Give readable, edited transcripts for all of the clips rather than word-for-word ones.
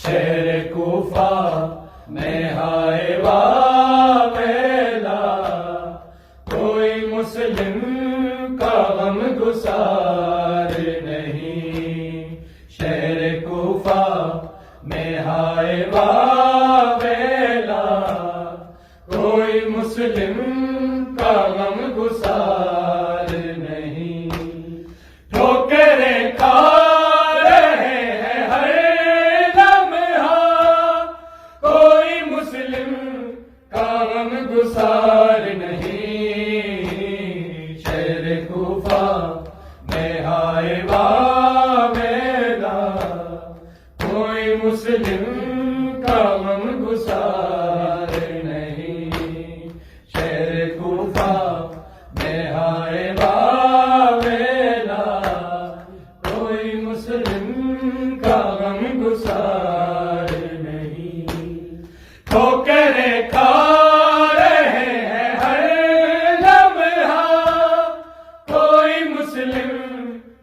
شہر کوفہ میں ہائے واویلا، کوئی مسلم کا غم گسار نہیں۔ شہر کوفہ میں ہائے واویلا، کوئی مسلم کا غم گسار نہیں۔ ٹھوکریں کھا رہے ہیں ہر لمحہ، کوئی مسلم کا غم گسار نہیں۔ شہر کوفہ میں ہائے واویلا، کوئی مسلم کا غم گسار نہیں۔ شہر کوفہ میں ہائے واویلا، کوئی مسلم کا غم گسار نہیں۔ ٹھوکریں کھا رہے ہیں ہر لمحہ، کوئی مسلم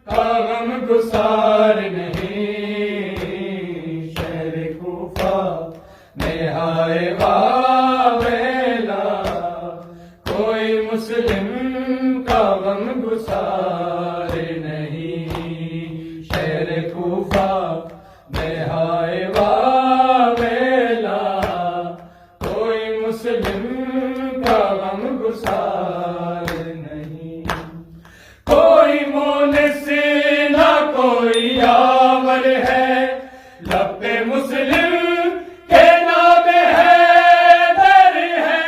کا غم گسار نہیں۔ شہر کوفہ میں ہائے واویلا، کوئی مسلم کا غم گسار نہیں۔ شہر کوفہ میں ہائے واویلا، کوئی مسلم کا غم گسار نہیں۔ کوئی مونس نہ کوئی یاور ہے، لب پہ مسلم کے نام حیدر ہے۔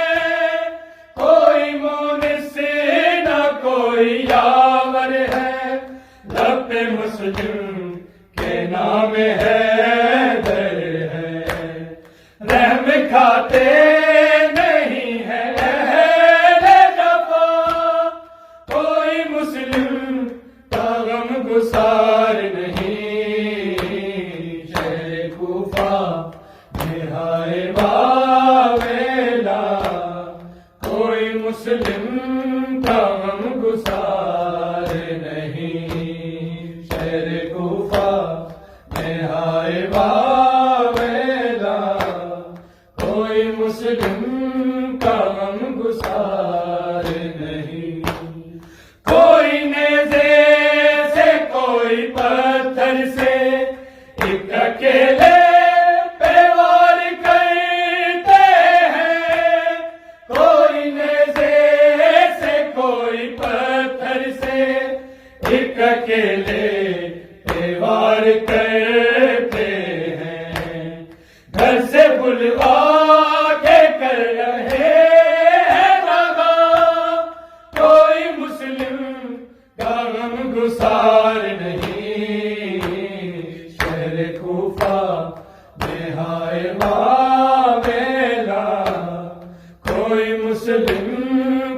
کوئی مونس نہ کوئی یاور ہے، لب پہ مسلم کے نام حیدر ہے۔ رحم کھاتے نہیں ہے اہل جفا، کوئی مسلم کا غم گسار نہیں۔ شہر کوفہ میں ہائے واویلا، کوئی مسلم کا غم گسار نہیں۔ شہر کوفہ میں ہائے واویلا، کوئی مسلم کا غم گسار نہیں۔ کوئی نیزے سے کوئی پتھر سے، ایک اکیلے پہ وار کرتے ہیں۔ کوئی نیزے سے کوئی پتھر سے، ایک اکیلے پہ وار کرتے ہیں۔ گھر سے بلوا کے کر رہے ہیں دغا، کوئی مسلم کا غم گسار نہیں۔ شہر کوفہ میں ہائے واویلا، کوئی مسلم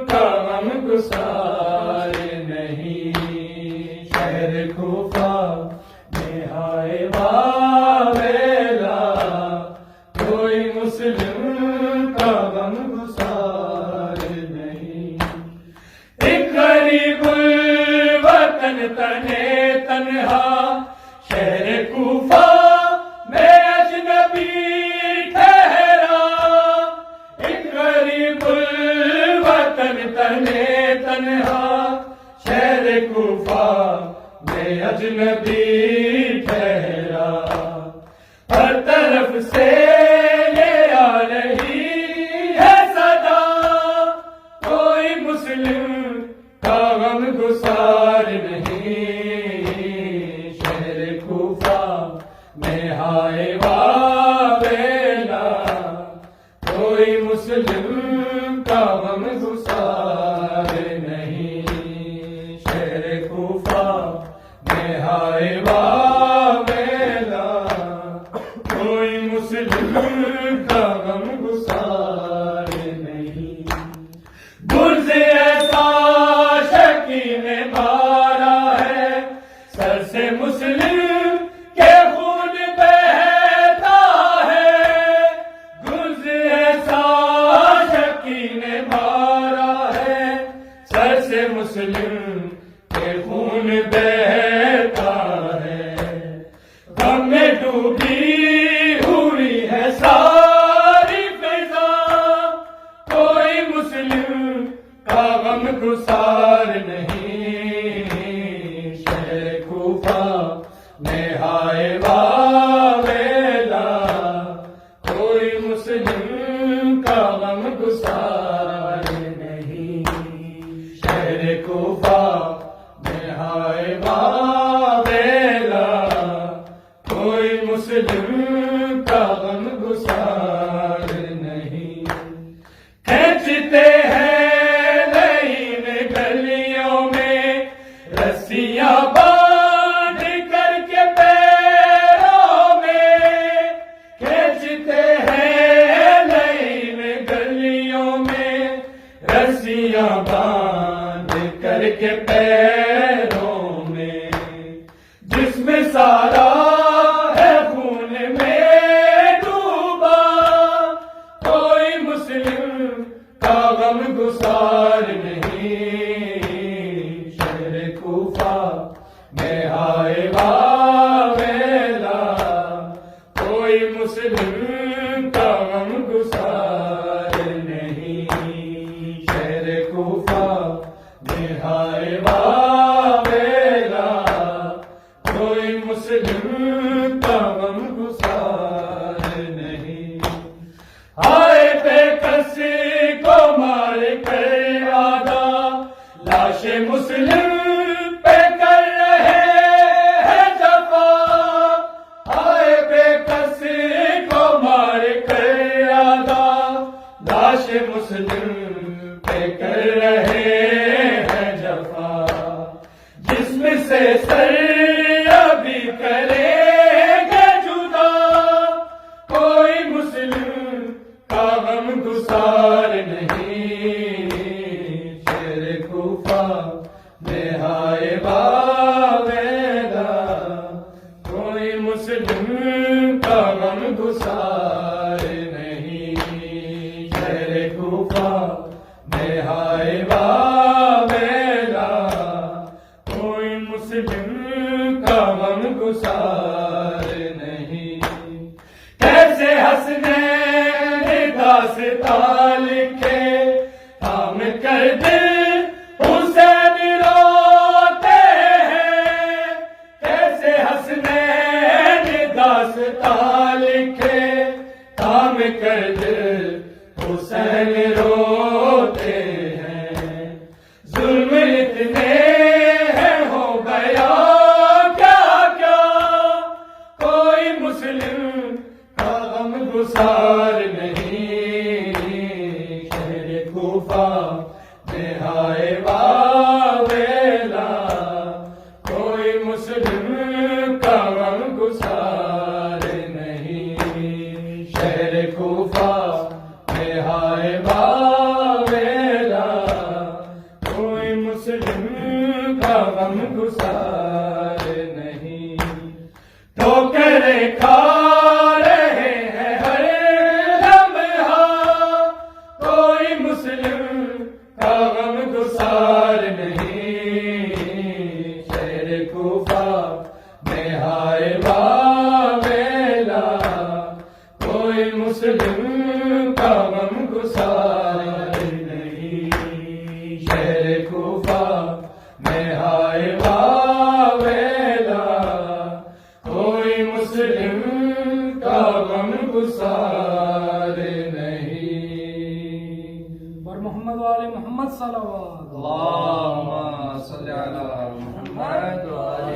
کا غم گسار نہیں۔ شہر کوفہ میں ہائے واویلا، کوئی مسلم کا غم گسار نہیں۔ ایک غریب الوطن تنے تنہا، شہر کوفہ میں اجنبی ٹھہرا۔ ایک غریب الوطن تنے تنہا، شہر کوفہ میں اجنبی ٹھہرا۔ ہر طرف سے یہ آ رہی ہے صدا، کوئی مسلم کا غم گسار نہیں۔ شہر کوفہ میں ہائے واویلا، کوئی مسلم کا غم گسار نہیں۔ شہر کوفہ میں ہائے واویلا، کوئی مسلم کا غم گسار نہیں۔ گرز ایسا شکی نے مارا ہے، سر سے مسلم کے خون بہتا ہے۔ گرز ایسا شکی نے مارا ہے، سر سے مسلم کے خون بہتا ہے۔ غم میں ڈوبی مسلم کا غم گسار نہیں. کھینچتے ہیں لعین گلیوں میں رسیاں باندھ کر کے پیروں میں. کھینچتے ہیں لعین گلیوں میں رسیاں باندھ کر کے پیروں میں. جسم سارا ہے خون میں ڈوبا کوئی مسلم کا غم گسار نہیں. شہر کوفہ میں ہائے واویلا کوئی مسلم کا غم گسار نہیں. شہر کوفہ میں ہائے واویلا کوئی مسلم کا غم گسار نہیں. ہائے بے کسی کو مار کر آدھا لاش مسلم پہ کر رہے ہیں جفا. ہائے بے کسی کو مار کر آدھا لاش مسلم پہ کر رہے ہیں جفا. جسم سے سر ابھی کریں گے جدا کوئی مسلم کا غم گسار نہیں. شہر کوفہ میں ہائے واویلا کوئی مسلم کا غم گسار نہیں. شہر کوفہ میں ہائے واویلا کوئی مسلم کا غم گسار نہیں. کیسے حسنین داستان لکھے تھام کر دل حسین روتے ہیں. کیسے حسنین داستان لکھے تھام کر دل حسین روتے ہیں. ظلم اتنے ہیں ہو گیا کیا کیا کوئی مسلم کا غم گسار نہیں. شہر کوفہ میں ہائے واویلا کوئی مسلم کا غم گسار نہیں. شہر کوفہ میں ہائے واویلا کوئی مسلم کا غم گسار نہیں. ٹھوکریں کھا رہے ہیں ہر لمحہ کوئی مسلم کا غم گسار نہیں. شہر کوفہ میں ہائے واویلا کوئی مسلم کا غم گسار نہیں. شہر کوفہ میں ہائے واویلا کوئی مسلم کا غم گسار نہیں. اور محمد وآل محمد صلوات اللہم صلی علی محمد وآل